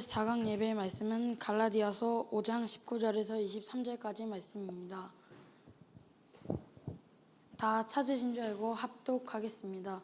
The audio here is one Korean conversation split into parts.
오늘 4강 예배의 말씀은 갈라디아서 5장 19절에서 23절까지 말씀입니다. 다 찾으신 줄 알고 합독하겠습니다.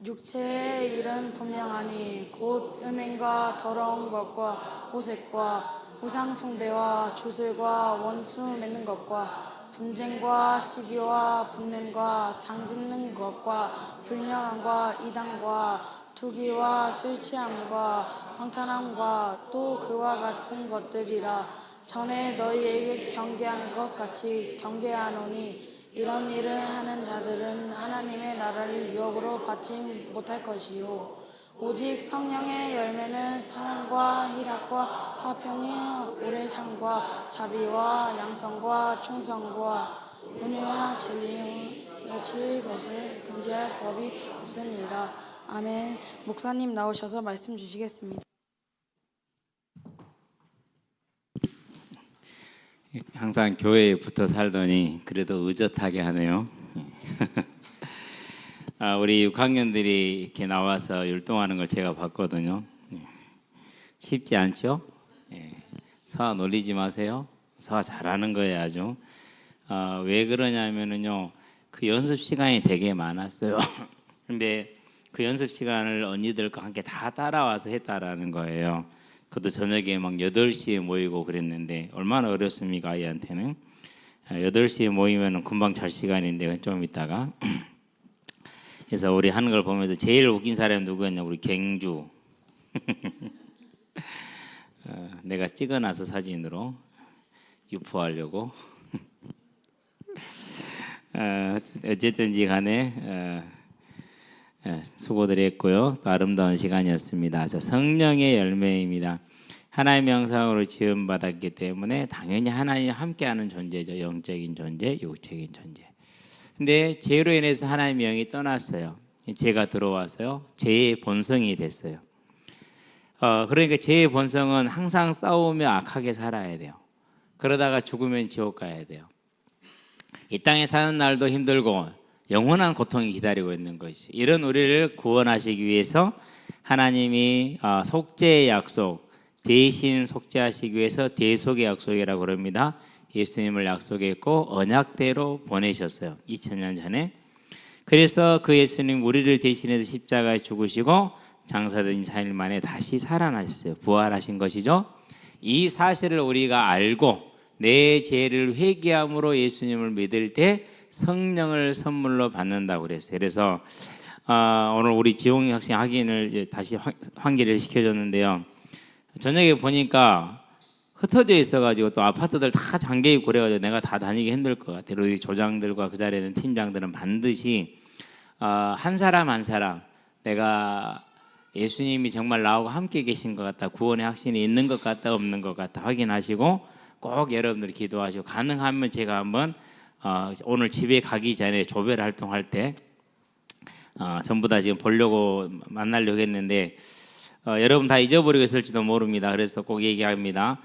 육체의 일은 분명하니 곧 음행과 더러운 것과 호색과 우상 숭배와 주술과 원수 맺는 것과 분쟁과 시기와 분냄과 당짓는 것과 불량함과 이단과 투기와 술 취함과 방탕함과 또 그와 같은 것들이라. 전에 너희에게 경계한 것 같이 경계하노니 이런 일을 하는 자들은 하나님의 나라를 유업으로 받지 못할 것이요 오직 성령의 열매는 사랑과 희락과 화평이 오래 참과 자비와 양성과 충성과 온유와 진리 이같이 것을 금지할 법이 없으니라. 아멘. 목사님 나오셔서 말씀 주시겠습니다. 항상 교회에 붙어 살더니 그래도 의젓하게 하네요. 우리 6학년들이 이렇게 나와서 율동하는 걸 제가 봤거든요. 쉽지 않죠? 서아 놀리지 마세요. 서아 잘하는 거예요, 아주. 왜 그러냐면은요, 그 연습 시간이 되게 많았어요. 근데 그 연습 시간을 언니들과 함께 다 따라와서 했다라는 거예요. 그것도 저녁에 막 8시에 모이고 그랬는데 얼마나 어렵습니까, 아이한테는. 8시에 모이면 금방 잘 시간인데 좀 있다가. 그래서 우리 하는 걸 보면서 제일 웃긴 사람이 누구였냐, 우리 갱주. 내가 찍어놔서 사진으로 유포하려고. 어쨌든지 간에 수고들 했고요. 또 아름다운 시간이었습니다. 자, 성령의 열매입니다. 하나님의 형상으로 지음받았기 때문에 당연히 하나님과 함께하는 존재죠. 영적인 존재, 육적인 존재. 근데 죄로 인해서 하나님의 영이 떠났어요. 죄가 들어와서요, 죄의 본성이 됐어요. 그러니까 죄의 본성은 항상 싸우며 악하게 살아야 돼요. 그러다가 죽으면 지옥 가야 돼요. 이 땅에 사는 날도 힘들고 영원한 고통이 기다리고 있는 것이, 이런 우리를 구원하시기 위해서 하나님이 속죄의 약속, 대신 속죄하시기 위해서 대속의 약속이라고 그럽니다. 예수님을 약속했고 언약대로 보내셨어요, 2000년 전에. 그래서 그 예수님 우리를 대신해서 십자가에 죽으시고 장사된 4일 만에 다시 살아나셨어요. 부활하신 것이죠. 이 사실을 우리가 알고 내 죄를 회개함으로 예수님을 믿을 때 성령을 선물로 받는다고 그랬어요. 그래서 오늘 우리 지용이 학생 확인을 다시 환기를 시켜줬는데요. 저녁에 보니까 흩어져 있어가지고 또 아파트들 다 잠겨 있고 그래가지고 내가 다 다니기 힘들 것 같아요. 우리 조장들과 그 자리에 있는 팀장들은 반드시 한 사람 한 사람 내가 예수님이 정말 나하고 함께 계신 것 같다, 구원의 확신이 있는 것 같다, 없는 것 같다 확인하시고 꼭 여러분들이 기도하시고, 가능하면 제가 한번 오늘 집에 가기 전에 조별 활동할 때 전부 다 지금 보려고 만나려고 했는데 여러분 다 잊어버리고 있을지도 모릅니다. 그래서 꼭 얘기합니다.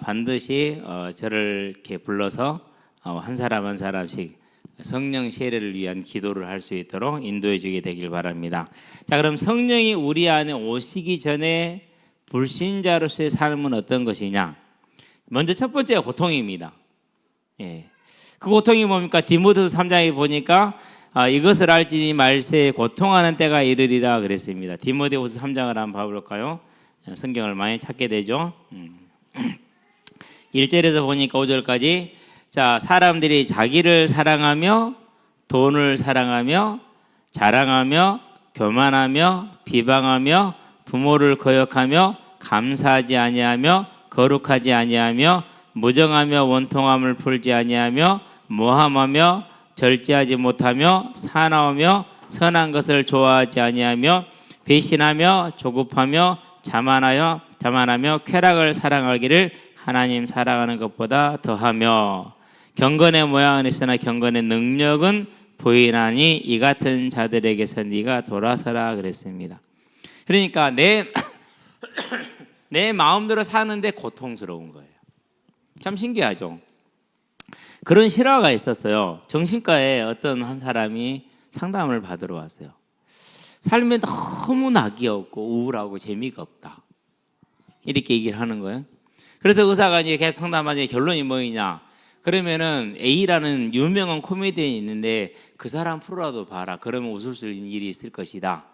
반드시 저를 이렇게 불러서 한 사람 한 사람씩 성령 세례를 위한 기도를 할 수 있도록 인도해 주게 되길 바랍니다. 자, 그럼 성령이 우리 안에 오시기 전에 불신자로서의 삶은 어떤 것이냐? 먼저 첫 번째가 고통입니다. 그 고통이 뭡니까? 디모데후서 3장에 보니까 이것을 알지니 말세에 고통하는 때가 이르리라 그랬습니다. 디모데후서 3장을 한번 봐볼까요? 성경을 많이 찾게 되죠. 1절에서 보니까 5절까지, 자, 사람들이 자기를 사랑하며 돈을 사랑하며 자랑하며 교만하며 비방하며 부모를 거역하며 감사하지 아니하며 거룩하지 아니하며 무정하며 원통함을 풀지 아니하며 모함하며 절제하지 못하며 사나우며 선한 것을 좋아하지 아니하며 배신하며 조급하며 자만하며 쾌락을 사랑하기를 하나님 사랑하는 것보다 더하며, 경건의 모양은 있으나 경건의 능력은 보이나니 이 같은 자들에게서 네가 돌아서라 그랬습니다. 그러니까 내 마음대로 사는데 고통스러운 거예요. 참 신기하죠. 그런 실화가 있었어요. 정신과에 어떤 한 사람이 상담을 받으러 왔어요. 삶에 너무 낙이 없고 우울하고 재미가 없다. 이렇게 얘기를 하는 거예요. 그래서 의사가 이제 계속 상담하니 결론이 뭐이냐? 그러면은 A라는 유명한 코미디언이 있는데 그 사람 프로라도 봐라. 그러면 웃을 수 있는 일이 있을 것이다.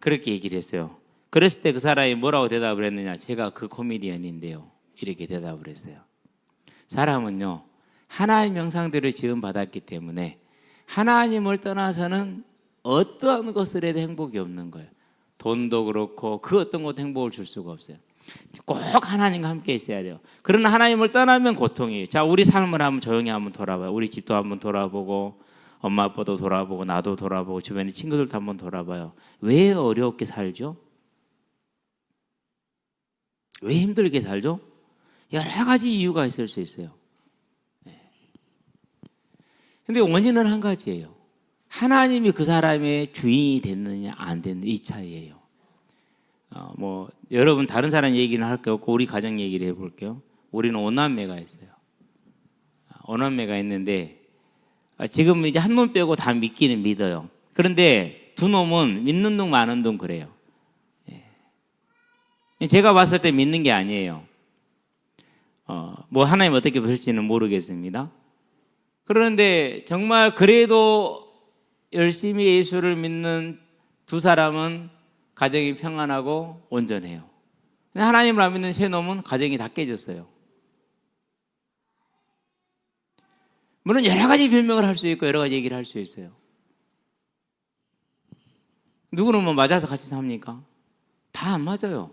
그렇게 얘기를 했어요. 그랬을 때 그 사람이 뭐라고 대답을 했느냐? 제가 그 코미디언인데요. 이렇게 대답을 했어요. 사람은요, 하나님 형상대로 지음받았기 때문에 하나님을 떠나서는 어떠한 것을 해도 행복이 없는 거예요. 돈도 그렇고 그 어떤 것도 행복을 줄 수가 없어요. 꼭 하나님과 함께 있어야 돼요. 그러나 하나님을 떠나면 고통이에요. 자, 우리 삶을 한번 조용히 한번 돌아봐요. 우리 집도 한번 돌아보고 엄마 아빠도 돌아보고 나도 돌아보고 주변의 친구들도 한번 돌아봐요. 왜 어렵게 살죠? 왜 힘들게 살죠? 여러 가지 이유가 있을 수 있어요. 근데 원인은 한 가지예요. 하나님이 그 사람의 주인이 됐느냐 안 됐느냐 이 차이예요. 뭐 여러분 다른 사람 얘기는 할 게 없고 우리 가정 얘기를 해볼게요. 우리는 오남매가 있어요. 오남매가 있는데 지금 이제 한 놈 빼고 다 믿기는 믿어요. 그런데 두 놈은 믿는 둥 마는 둥 그래요. 제가 봤을 때 믿는 게 아니에요. 뭐 하나님 어떻게 보실지는 모르겠습니다. 그런데 정말 그래도 열심히 예수를 믿는 두 사람은 가정이 평안하고 온전해요. 근데 하나님을 안 믿는 세 놈은 가정이 다 깨졌어요. 물론 여러 가지 변명을 할 수 있고 여러 가지 얘기를 할 수 있어요. 누구는 뭐 맞아서 같이 삽니까? 다 안 맞아요.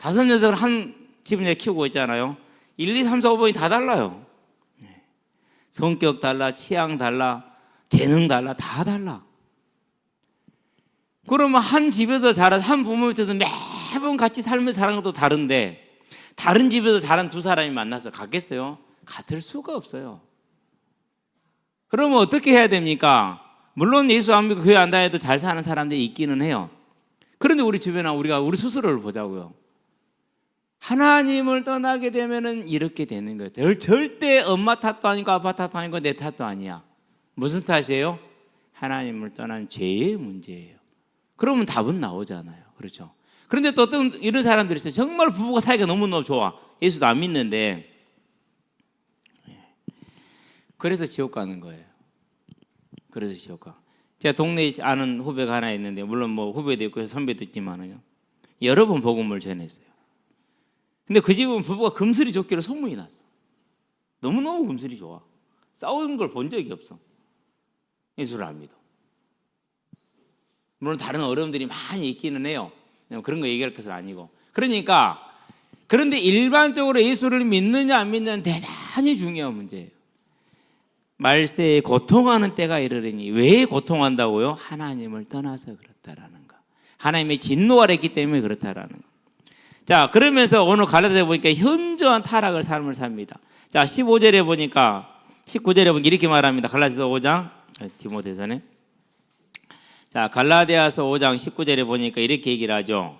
5 녀석을 한 집에 키우고 있잖아요. 1, 2, 3, 4, 5번이 다 달라요. 성격 달라, 취향 달라, 재능 달라, 다 달라. 그러면 한 집에서 자란 한 부모 밑에서 매번 같이 살면서 사는 것도 다른데 다른 집에서 다른 두 사람이 만나서 같겠어요? 같을 수가 없어요. 그러면 어떻게 해야 됩니까? 물론 예수 안 믿고 교회 안 다녀도 잘 사는 사람들이 있기는 해요. 그런데 우리 주변에 우리가 우리 스스로를 보자고요. 하나님을 떠나게 되면은 이렇게 되는 거예요. 절대 엄마 탓도 아니고 아빠 탓도 아니고 내 탓도 아니야. 무슨 탓이에요? 하나님을 떠난 죄의 문제예요. 그러면 답은 나오잖아요. 그렇죠? 그런데 또 어떤 이런 사람들이 있어요. 정말 부부가 사이가 너무너무 좋아. 예수도 안 믿는데 그래서 지옥 가는 거예요. 그래서 지옥 가. 제가 동네에 아는 후배가 하나 있는데 물론 뭐 후배도 있고 선배도 있지만은요. 여러 번 복음을 전했어요. 근데 그 집은 부부가 금슬이 좋기로 소문이 났어. 너무너무 금슬이 좋아. 싸우는 걸 본 적이 없어. 예수를 안 믿어. 물론 다른 어려움들이 많이 있기는 해요. 그런 거 얘기할 것은 아니고. 그러니까 그런데 일반적으로 예수를 믿느냐 안 믿느냐는 대단히 중요한 문제예요. 말세에 고통하는 때가 이르리니 왜 고통한다고요? 하나님을 떠나서 그렇다라는 거. 하나님의 진노가 했기 때문에 그렇다라는 거. 자, 그러면서 오늘 갈라디아서 보니까 현저한 타락을 삶을 삽니다. 자, 15절에 보니까 19절에 보니까 이렇게 말합니다. 갈라디아서 5장 디모데전에 자, 갈라디아서 5장 19절에 보니까 이렇게 얘기를 하죠.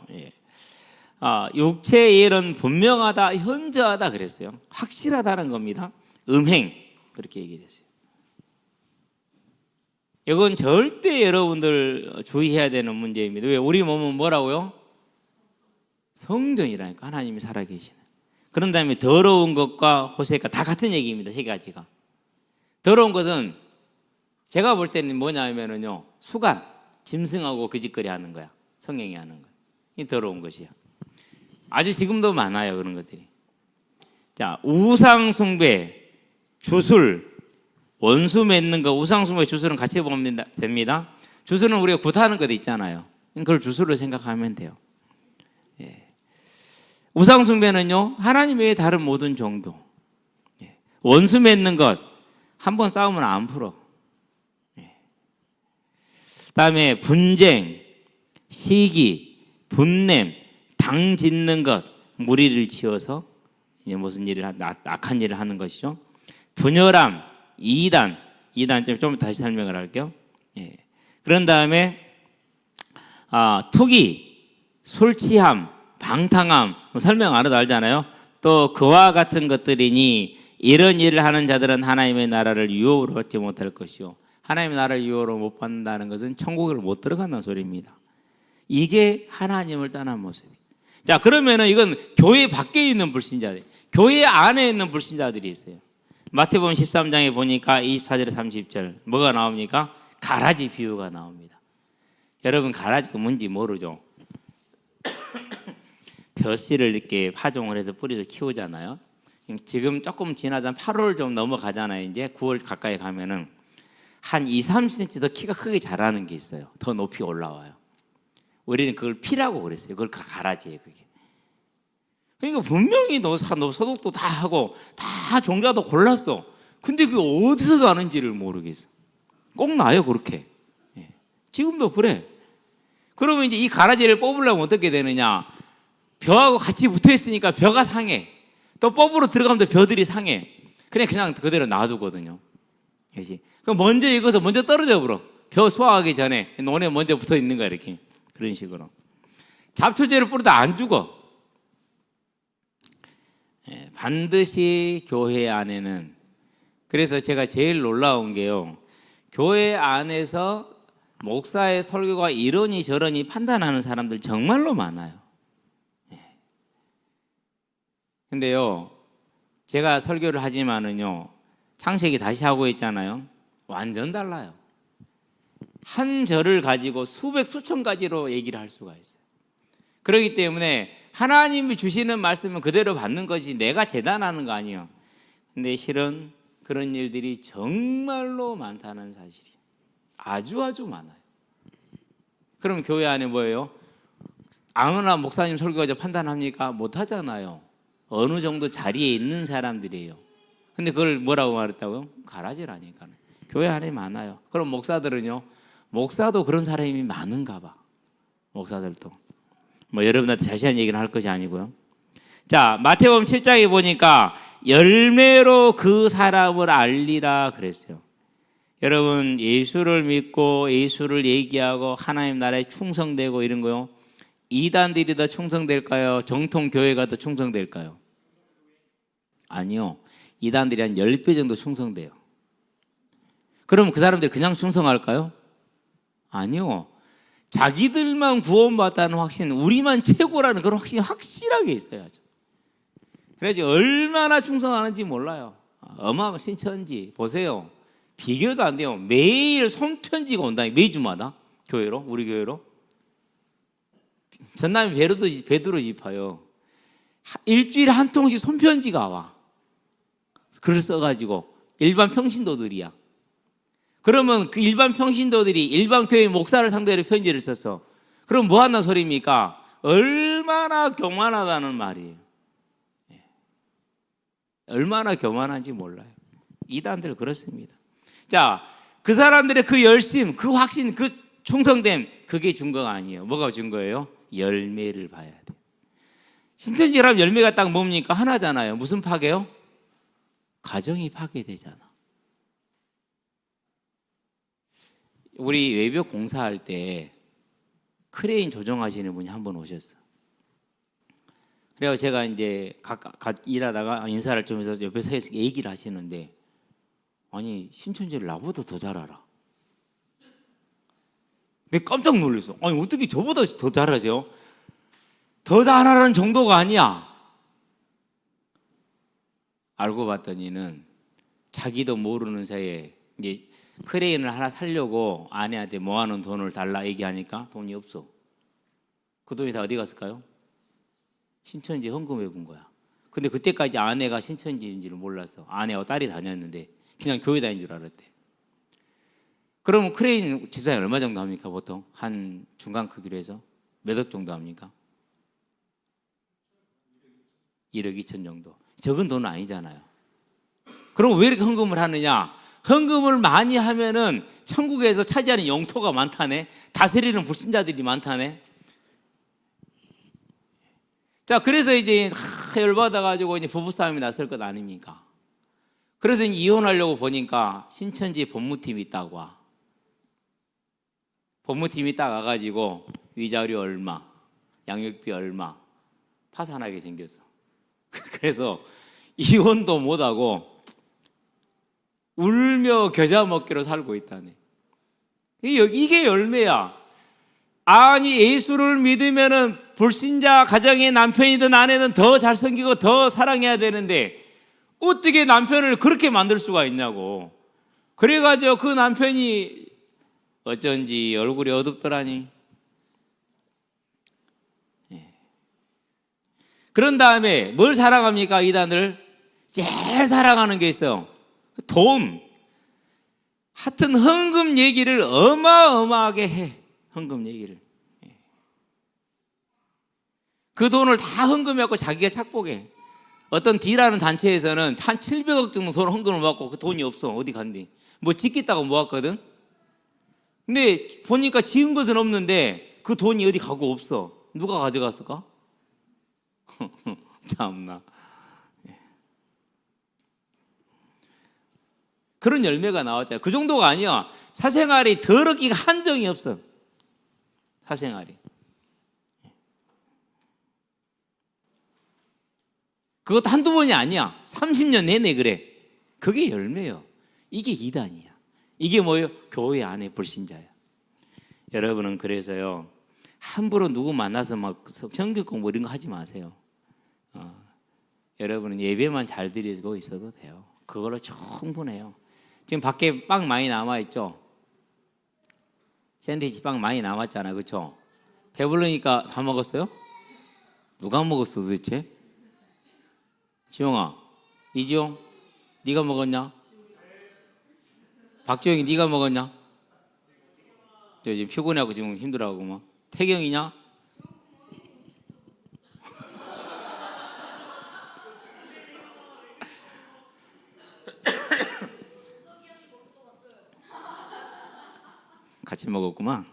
육체의 일은 분명하다, 현저하다 그랬어요. 확실하다는 겁니다. 음행 그렇게 얘기를 했어요. 이건 절대 여러분들 주의해야 되는 문제입니다. 왜? 우리 몸은 뭐라고요? 성전이라니까. 하나님이 살아계시는. 그런 다음에 더러운 것과 호색과 다 같은 얘기입니다. 세 가지가. 더러운 것은 제가 볼 때는 뭐냐면요, 수간, 짐승하고 거짓거리 하는 거야. 성행위 하는 거야. 이 더러운 것이야. 아주 지금도 많아요, 그런 것들이. 자, 우상 숭배, 주술, 원수 맺는 거, 우상 숭배, 주술은 같이 보면 됩니다. 주술은 우리가 굿하는 것도 있잖아요. 그걸 주술로 생각하면 돼요. 우상 숭배는요, 하나님 외에 다른 모든 정도. 원수 맺는 것, 한 번 싸우면 안 풀어. 그다음에 분쟁, 시기, 분냄, 당 짓는 것, 무리를 지어서 무슨 일을 악한 일을 하는 것이죠. 분열함, 이단 좀 다시 설명을 할게요. 그런 다음에 투기, 술 취함, 방탕함, 설명 안 해도 알잖아요. 또 그와 같은 것들이니 이런 일을 하는 자들은 하나님의 나라를 유업으로 받지 못할 것이요. 하나님의 나라를 유업으로 못 받는다는 것은 천국을 못 들어간다는 소리입니다. 이게 하나님을 떠난 모습이에요. 자, 그러면은 이건 교회 밖에 있는 불신자들, 교회 안에 있는 불신자들이 있어요. 마태복음 13장에 보니까 24절에 30절 뭐가 나옵니까? 가라지 비유가 나옵니다. 여러분, 가라지가 뭔지 모르죠? 벼씨를 이렇게 파종을 해서 뿌리를 키우잖아요. 지금 조금 지나자 8월 좀 넘어가잖아요. 이제 9월 가까이 가면은 한 2, 3cm 더 키가 크게 자라는 게 있어요. 더 높이 올라와요. 우리는 그걸 피라고 그랬어요. 그걸 가라지예요, 그게. 그러니까 분명히 너 소독도 다 하고 다 종자도 골랐어. 근데 그게 어디서 나는지를 모르겠어. 꼭 나요, 그렇게. 예. 지금도 그래. 그러면 이제 이 가라지를 뽑으려면 어떻게 되느냐? 벼하고 같이 붙어 있으니까 벼가 상해. 또 뽑으러 들어가면 벼들이 상해. 그냥 그대로 놔두거든요. 그럼 먼저 익어서 먼저 떨어져 버려. 벼 수확하기 전에 논에 먼저 붙어 있는 거야, 이렇게. 그런 식으로. 잡초제를 뿌리다 안 죽어. 예, 반드시 교회 안에는, 그래서 제가 제일 놀라운 게요, 교회 안에서 목사의 설교가 이러니 저러니 판단하는 사람들 정말로 많아요. 예. 근데요, 제가 설교를 하지만은요, 창세기 다시 하고 있잖아요. 완전 달라요. 한 절을 가지고 수백 수천 가지로 얘기를 할 수가 있어요. 그렇기 때문에 하나님이 주시는 말씀은 그대로 받는 것이 내가 재단하는 거 아니에요. 근데 실은 그런 일들이 정말로 많다는 사실이 아주 많아요. 그럼 교회 안에 뭐예요? 아무나 목사님 설교가 판단합니까? 못하잖아요. 어느 정도 자리에 있는 사람들이에요. 근데 그걸 뭐라고 말했다고요? 가라지라니까. 교회 안에 많아요. 그럼 목사들은요? 목사도 그런 사람이 많은가 봐. 목사들도. 뭐 여러분한테 자세한 얘기는 할 것이 아니고요. 자, 마태복음 7장에 보니까 열매로 그 사람을 알리라 그랬어요. 여러분, 예수를 믿고 예수를 얘기하고 하나님 나라에 충성되고 이런 거요, 이단들이 더 충성될까요? 정통 교회가 더 충성될까요? 아니요. 이단들이 한 10배 정도 충성돼요. 그럼 그 사람들이 그냥 충성할까요? 아니요. 자기들만 구원받다는 확신, 우리만 최고라는 그런 확신이 확실하게 있어야죠. 그래야지 얼마나 충성하는지 몰라요. 어마어마 신천지 보세요. 비교도 안 돼요. 매일 손편지가 온다. 매주마다 교회로, 우리 교회로. 전남이 베드로 지파요. 일주일에 한 통씩 손편지가 와. 글을 써가지고 일반 평신도들이야. 그러면 그 일반 평신도들이 일반 교회 목사를 상대로 편지를 썼어. 그럼 뭐 하는 소리입니까? 얼마나 교만하다는 말이에요. 얼마나 교만한지 몰라요. 이단들 그렇습니다. 자, 그 사람들의 그 열심, 그 확신, 그 충성됨, 그게 증거가 아니에요. 뭐가 증거예요? 열매를 봐야 돼. 신천지라면 열매가 딱 뭡니까? 하나잖아요. 무슨 파괴요? 가정이 파괴되잖아. 우리 외벽 공사할 때 크레인 조정하시는 분이 한 번 오셨어. 그래서 제가 이제 일하다가 인사를 좀 해서 옆에서 얘기를 하시는데, 아니, 신천지를 나보다 더 잘 알아. 내가 깜짝 놀랐어. 아니, 어떻게 저보다 더 잘하세요? 더 잘하는 정도가 아니야. 알고 봤더니는 자기도 모르는 사이에 이제 크레인을 하나 사려고 아내한테 모아놓은 돈을 달라 얘기하니까 돈이 없어. 그 돈이 다 어디 갔을까요? 신천지 헌금해 본 거야. 근데 그때까지 아내가 신천지인지를 몰랐어. 아내와 딸이 다녔는데 그냥 교회 다닌 줄 알았대. 그러면 크레인 제작이 얼마 정도 합니까? 보통 한 중간 크기로 해서 몇 억 정도 합니까? 1억 2천 정도. 적은 돈은 아니잖아요. 그럼 왜 이렇게 헌금을 하느냐? 헌금을 많이 하면은 천국에서 차지하는 영토가 많다네. 다스리는 불신자들이 많다네. 자, 그래서 이제 열받아가지고 이제 부부싸움이 났을 것 아닙니까? 그래서 이제 이혼하려고 보니까 신천지 법무팀이 있다고 와. 법무팀이 딱 와가지고 위자료 얼마, 양육비 얼마 파산하게 생겼어. 그래서 이혼도 못하고 울며 겨자 먹기로 살고 있다네. 이게 열매야. 아니 예수를 믿으면은 불신자 가정의 남편이든 아내든 더 잘생기고 더 사랑해야 되는데 어떻게 남편을 그렇게 만들 수가 있냐고. 그래가지고 그 남편이 어쩐지 얼굴이 어둡더라니. 그런 다음에 뭘 사랑합니까? 이단을 제일 사랑하는 게 있어요. 돈. 하여튼 헌금 얘기를 어마어마하게 해. 헌금 얘기를. 그 돈을 다 헌금해갖고 자기가 착복해. 어떤 D라는 단체에서는 한 700억 정도 돈 헌금을 받고 그 돈이 없어. 어디 간디. 뭐 짓겠다고 모았거든. 근데 보니까 지은 것은 없는데 그 돈이 어디 가고 없어. 누가 가져갔을까? 참나. 그런 열매가 나왔잖아요. 그 정도가 아니야. 사생활이 더럽기가 한정이 없어. 사생활이. 그것도 한두 번이 아니야. 30년 내내 그래. 그게 열매요. 이게 이단이야. 이게 뭐예요? 교회 안에 불신자야. 여러분은 그래서요, 함부로 누구 만나서 막 성경 공부 이런 거 하지 마세요. 여러분은 예배만 잘 드리고 있어도 돼요. 그걸로 충분해요. 지금 밖에 빵 많이 남아있죠? 샌드위치 빵 많이 남았잖아요. 그렇죠? 배부르니까 다 먹었어요? 누가 먹었어 도대체? 지용아, 이지용, 네가 먹었냐? 박지용이 네가 먹었냐? 저 지금 피곤해하고 지금 힘들어하고 막. 태경이냐? 같이 먹었구만.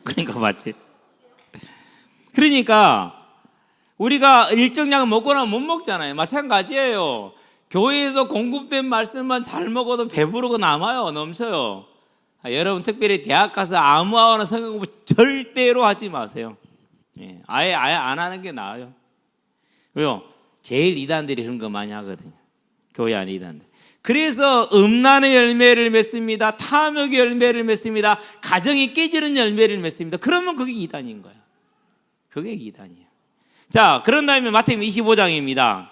그러니까 맞지. 그러니까 우리가 일정량 먹고 나면 못 먹잖아요. 마찬가지예요. 교회에서 공급된 말씀만 잘 먹어도 배부르고 남아요. 넘쳐요. 여러분 특별히 대학 가서 아무하나 성경 공부 절대로 하지 마세요. 아예 안 하는 게 나아요. 왜요? 제일 이단들이 그런 거 많이 하거든요. 교회 안에 이단들. 그래서 음란의 열매를 맺습니다. 탐욕의 열매를 맺습니다. 가정이 깨지는 열매를 맺습니다. 그러면 그게 이단인 거야. 그게 이단이야. 자, 그런 다음에 마태복음 25장입니다.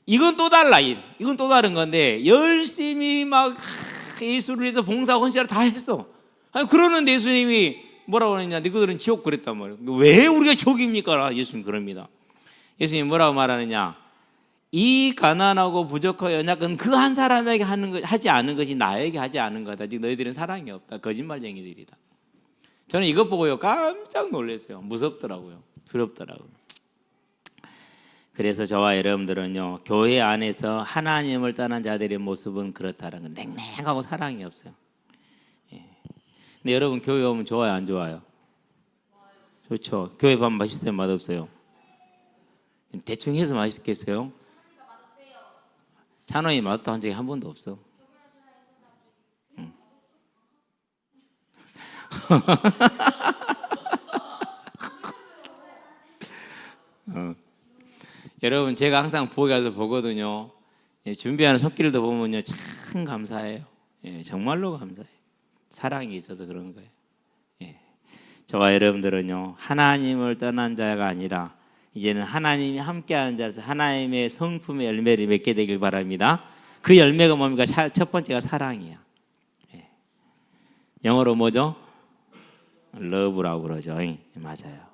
이건 또 달라. 이건 또 다른 건데 열심히 막 예수를 위해서 봉사 헌신을 다 했어. 아니 그러는데 예수님이 뭐라고 하느냐? 너희들은 지옥 그랬단 말이에요. 왜 우리가 지옥입니까? 예수님 그럽니다. 예수님 뭐라고 말하느냐? 이 가난하고 부족하고 연약한 그 한 사람에게 하지 않은 것이 나에게 하지 않은 거다. 즉 너희들은 사랑이 없다. 거짓말쟁이들이다. 저는 이것 보고요 깜짝 놀랐어요. 무섭더라고요. 두렵더라고요. 그래서 저와 여러분들은요 교회 안에서 하나님을 떠난 자들의 모습은 그렇다는 건 냉랭하고 사랑이 없어요. 근데 여러분 교회 오면 좋아요 안 좋아요? 좋죠. 교회 밥 맛있어요 맛없어요? 대충 해서 맛있겠어요? 찬원이 맛없다 한 적이 한 번도 없어. 여러분 제가 항상 부엌에 가서 보거든요. 준비하는 손길도 보면요 참 감사해요. 정말로 감사해요. 사랑이 있어서 그런 거예요. 저와 여러분들은요 하나님을 떠난 자가 아니라 이제는 하나님이 함께하는 자로서 하나님의 성품의 열매를 맺게 되길 바랍니다. 그 열매가 뭡니까? 첫 번째가 사랑이야. 영어로 뭐죠? 러브라고 그러죠. 맞아요.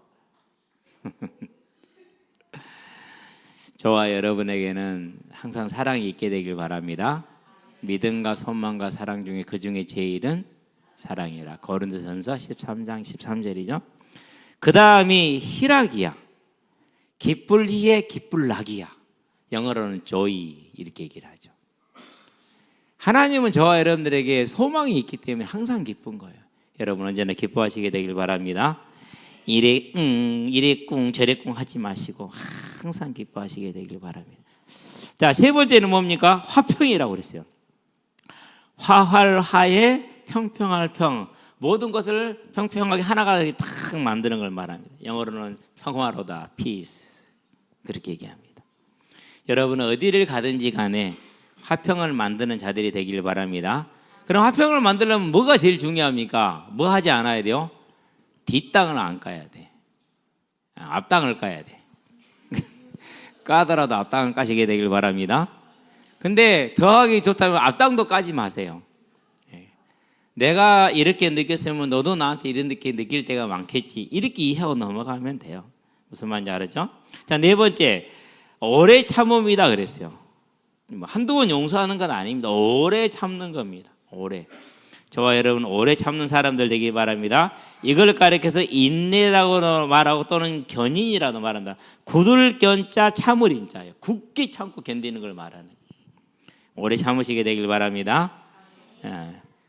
저와 여러분에게는 항상 사랑이 있게 되길 바랍니다. 믿음과 소망과 사랑 중에 그 중에 제일은 사랑이라. 고린도전서 13장 13절이죠. 그 다음이 희락이야. 기쁠 희에 기쁠 낙이야. 영어로는 joy 이렇게 얘기를 하죠. 하나님은 저와 여러분들에게 소망이 있기 때문에 항상 기쁜 거예요. 여러분 언제나 기뻐하시게 되길 바랍니다. 이래 이래 꿍 저래 꿍 하지 마시고 항상 기뻐하시게 되길 바랍니다. 자, 세 번째는 뭡니까? 화평이라고 그랬어요. 화활하에 평평할 평. 모든 것을 평평하게 하나가 탁 만드는 걸 말합니다. 영어로는 평화로다, peace 그렇게 얘기합니다. 여러분은 어디를 가든지 간에 화평을 만드는 자들이 되길 바랍니다. 그럼 화평을 만들려면 뭐가 제일 중요합니까? 뭐 하지 않아야 돼요? 뒷땅을 안 까야 돼. 앞땅을 까야 돼. 까더라도 앞땅을 까시게 되길 바랍니다. 근데 더하기 좋다면 앞땅도 까지 마세요. 내가 이렇게 느꼈으면 너도 나한테 이렇게 느낄 때가 많겠지. 이렇게 이해하고 넘어가면 돼요. 무슨 말인지 알았죠? 자, 네 번째, 오래 참음이다 그랬어요. 한두 번 용서하는 건 아닙니다. 오래 참는 겁니다. 오래. 저와 여러분 오래 참는 사람들 되기 바랍니다. 이걸 가리켜서 인내라고 말하고 또는 견인이라고 말한다. 굳을 견자 참을 인자예요. 굳게 참고 견디는 걸 말하는. 오래 참으시게 되길 바랍니다.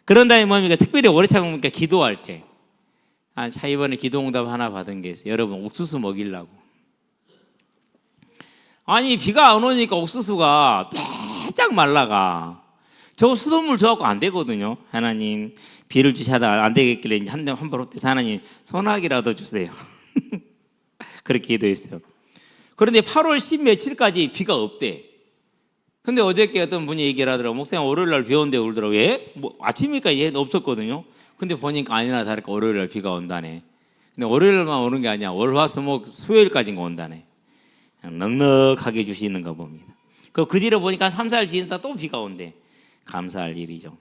그런 다음에 뭡니까? 특별히 오래 참으니까 기도할 때. 차 이번에 기도응답 하나 받은 게 있어요. 여러분 옥수수 먹이려고. 아니 비가 안 오니까 옥수수가 빼짝 말라가. 저 수돗물 줘갖고 안 되거든요. 하나님 비를 주시다 안 되겠길래 한번 헛돼서 하나님 소나기라도 주세요. 그렇게 기도했어요. 그런데 8월 10 며칠까지 비가 없대. 근데 어저께 어떤 분이 얘기를 하더라고. 목사님 월요일날 비 온대 울더라고. 왜? 뭐 아침이니까 얘는 없었거든요. 근데 보니까 아니나 다를까 월요일날 비가 온다네. 근데 월요일만 오는 게 아니야. 월, 화, 수, 목, 수요일까지는 온다네. 넉넉하게 주시는 거 봅니다. 그 뒤로 보니까 3, 4일 지났다 또 비가 온대. 감사할 일이죠.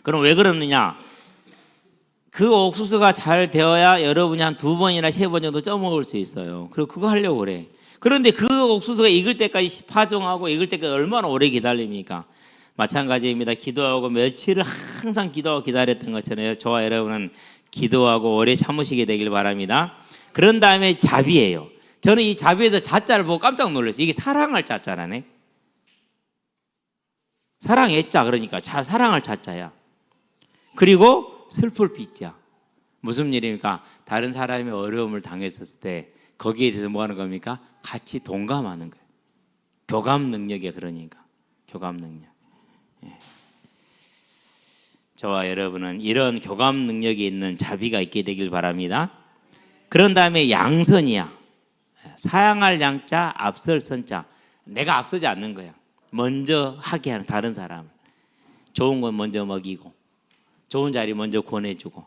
그럼 왜 그러느냐? 그 옥수수가 잘 되어야 여러분이 한 2번이나 3번 정도 쪄먹을 수 있어요. 그리고 그거 하려고 그래. 그런데 그 옥수수가 익을 때까지 파종하고 익을 때까지 얼마나 오래 기다립니까? 마찬가지입니다. 기도하고 며칠을 항상 기도하고 기다렸던 것처럼 저와 여러분은 기도하고 오래 참으시게 되길 바랍니다. 그런 다음에 자비예요. 저는 이 자비에서 자자를 보고 깜짝 놀랐어요. 이게 사랑할 자자라네. 사랑의 자, 그러니까 사랑할 자자야. 그리고 슬플 빚자. 무슨 일입니까? 다른 사람이 어려움을 당했었을 때 거기에 대해서 뭐 하는 겁니까? 같이 동감하는 거예요. 교감 능력이야. 그러니까 교감 능력. 저와 여러분은 이런 교감 능력이 있는 자비가 있게 되길 바랍니다. 그런 다음에 양선이야. 사양할 양자, 앞설 선자. 내가 앞서지 않는 거야. 먼저 하게 하는 다른 사람. 좋은 건 먼저 먹이고 좋은 자리 먼저 권해주고.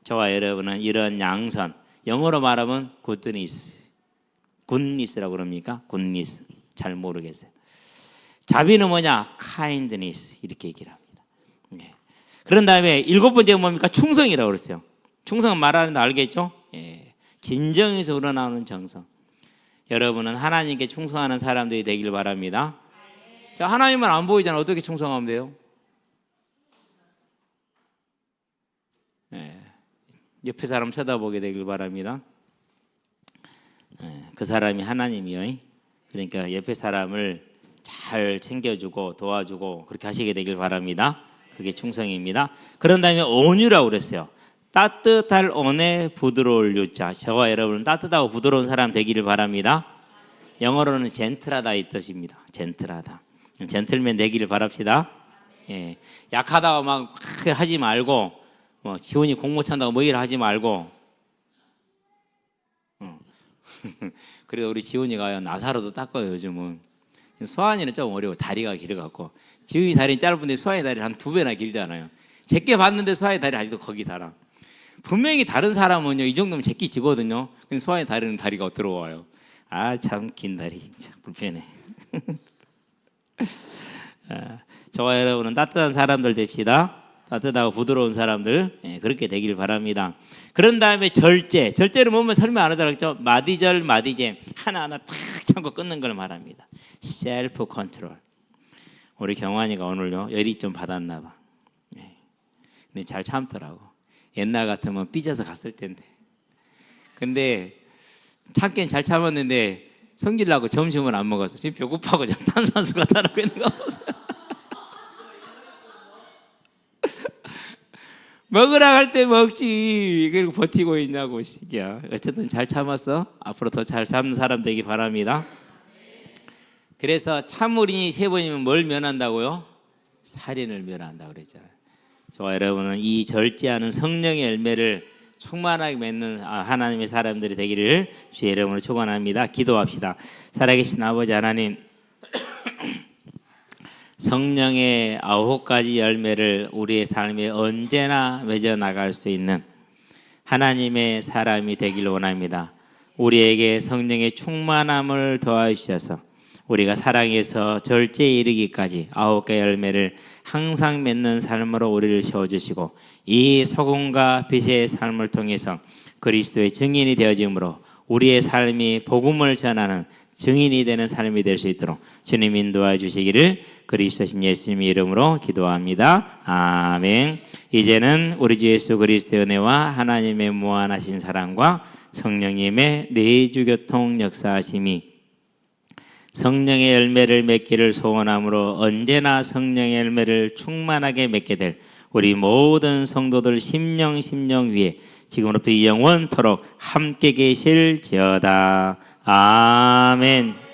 저와 여러분은 이런 양선. 영어로 말하면 굿니스라고 그럽니까? 굿니스. 잘 모르겠어요. 자비는 뭐냐? kindness 이렇게 얘기를 합니다. 그런 다음에 7번째가 뭡니까? 충성이라고 그랬어요. 충성은 말하는 거 알겠죠? 진정에서 우러나오는 정성. 여러분은 하나님께 충성하는 사람들이 되길 바랍니다. 자, 하나님만 안 보이잖아. 어떻게 충성하면 돼요? 옆에 사람 쳐다보게 되길 바랍니다. 그 사람이 하나님이요. 그러니까 옆에 사람을 잘 챙겨주고 도와주고 그렇게 하시게 되길 바랍니다. 그게 충성입니다. 그런 다음에 온유라고 그랬어요. 따뜻할 온에 부드러울 유자. 저와 여러분은 따뜻하고 부드러운 사람 되기를 바랍니다. 영어로는 젠틀하다 이 뜻입니다. 젠틀하다. 젠틀맨 되기를 바랍시다. 약하다고 막 하지 말고 뭐 기운이 공 못 찬다고 뭐 일을 하지 말고. 그래도 우리 지훈이가요 나사로도 닦아요 요즘은. 수환이는 좀 어려워. 다리가 길어갖고. 지훈이 다리는 짧은데 수환이 다리는 한 2배나 길잖아요. 제게 봤는데 수환이 다리 아직도 거기 달아. 분명히 다른 사람은요 이 정도면 제끼 지거든요. 근데 수환이 다리는 다리가 들어와요. 아 참 긴 다리 진짜 불편해. 저와 여러분은 따뜻한 사람들 됩시다. 따뜻하고 부드러운 사람들 그렇게 되길 바랍니다. 그런 다음에 절제는 뭐면 설명 안 하더라고요. 마디절 마디제 하나하나 탁 참고 끊는 걸 말합니다. 셀프 컨트롤. 우리 경환이가 오늘요 열이 좀 받았나 봐. 근데 잘 참더라고. 옛날 같으면 삐져서 갔을 텐데. 근데 참긴 잘 참았는데 성질 나고 점심을 안 먹었어. 지금 배고파고 탄산수가 따라고 있는 거 보세요. 먹으라 할 때 먹지. 그리고 버티고 있냐고 시기야. 어쨌든 잘 참았어. 앞으로 더 잘 참는 사람 되기 바랍니다. 그래서 참으리니 3번이면 뭘 면한다고요? 살인을 면한다고 그랬잖아요. 저와 여러분은 이 절제하는 성령의 열매를 충만하게 맺는 하나님의 사람들이 되기를 주의 이름으로 축원합니다. 기도합시다. 살아계신 아버지 하나님, 성령의 9가지 열매를 우리의 삶에 언제나 맺어 나갈 수 있는 하나님의 사람이 되길 원합니다. 우리에게 성령의 충만함을 더하주셔서 우리가 사랑에서 절제에 이르기까지 9개 열매를 항상 맺는 삶으로 우리를 세워주시고 이 소금과 빛의 삶을 통해서 그리스도의 증인이 되어짐으로 우리의 삶이 복음을 전하는 증인이 되는 삶이 될 수 있도록 주님 인도해 주시기를 그리스도신 예수님의 이름으로 기도합니다. 아멘. 이제는 우리 주 예수 그리스도의 은혜와 하나님의 무한하신 사랑과 성령님의 내주교통 역사하심이 성령의 열매를 맺기를 소원함으로 언제나 성령의 열매를 충만하게 맺게 될 우리 모든 성도들 심령 위에 지금부터 영원토록 함께 계실지어다. 아멘.